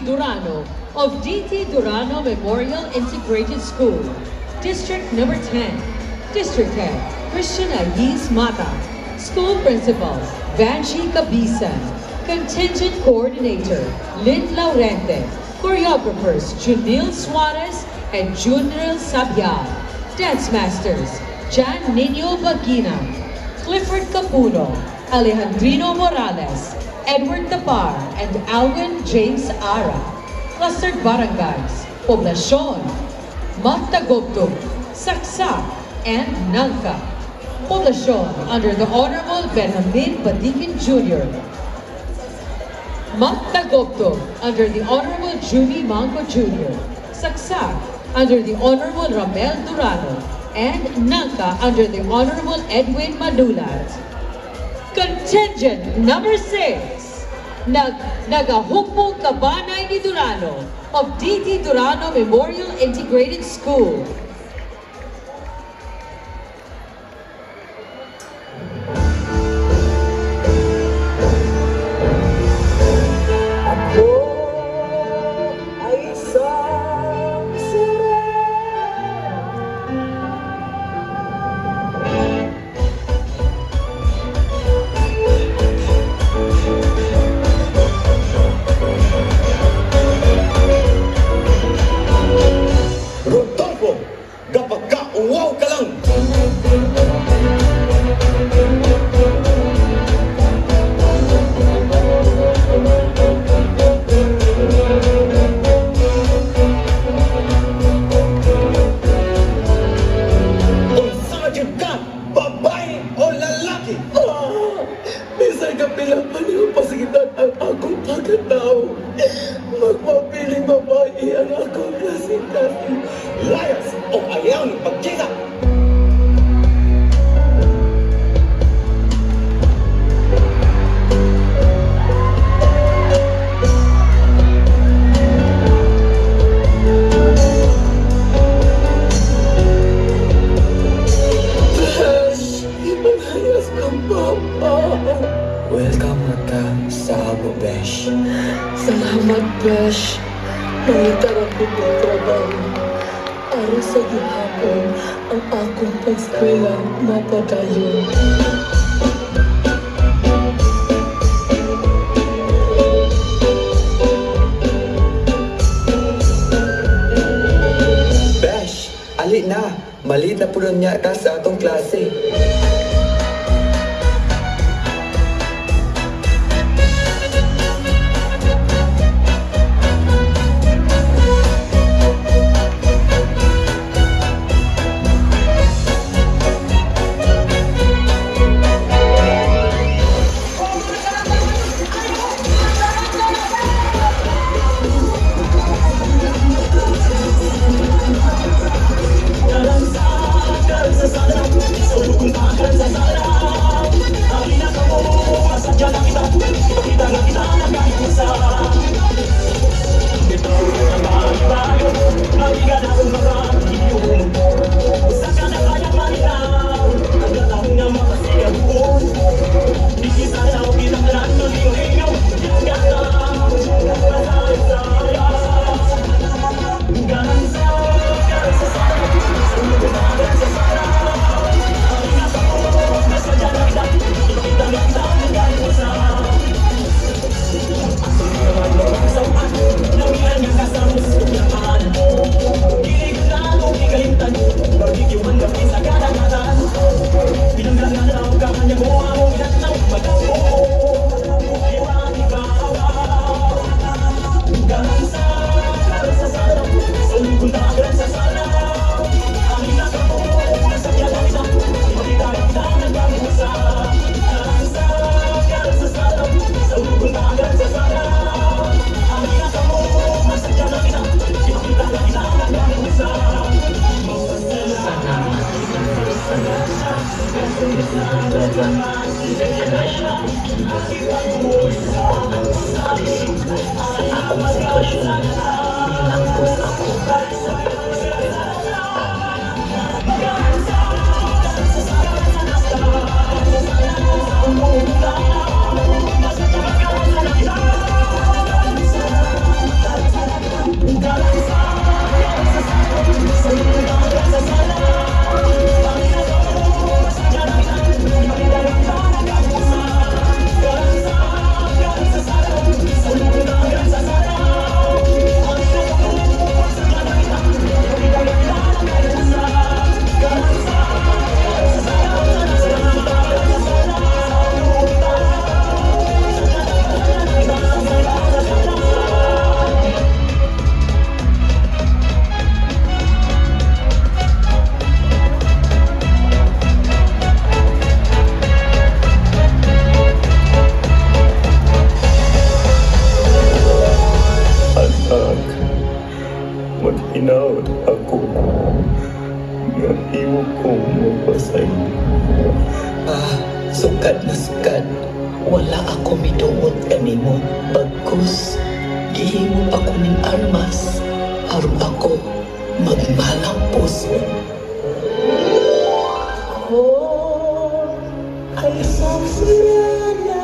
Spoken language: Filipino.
Durano of DT Durano Memorial Integrated School. District number 10. District Head, Christian Ayis Mata. School Principal, Vanshi Kabisan. Contingent Coordinator, Lynn Laurente. Choreographers, Junil Suarez and Junril Sabial. Dance Masters, Jan Nino Bagina. Clifford Capuno, Alejandrino Morales, Edward Tapar, and Alwin James Ara. Clustered Barangays, Poblacion, Magtagobtog, Saksak, and Nangka. Poblacion under the Honorable Benjamin Badikin Jr. Magtagobtog under the Honorable Juni Manco Jr. Saksak under the Honorable Ramel Durano. And Nangka under the Honorable Edwin Manulat. Contingent number 6, Nagahukpong Kabanay ni Durano of DT Durano Memorial Integrated School. Welcome ka sa amo, Besh. Salamat, Besh. Nangitarap ko ng trabaho. Para sa gihapon, ang akong pag-eskwela mapadayon. Besh, ali na. Malit na puno niya ka sa atong klase. hinaot ako nga imo kong mapasay. Sukad na sukad. Wala ako miduot kanimo. Bagkus, gihimo ako ning armas. Aron ako magmalang puso. Ako ay saksaya na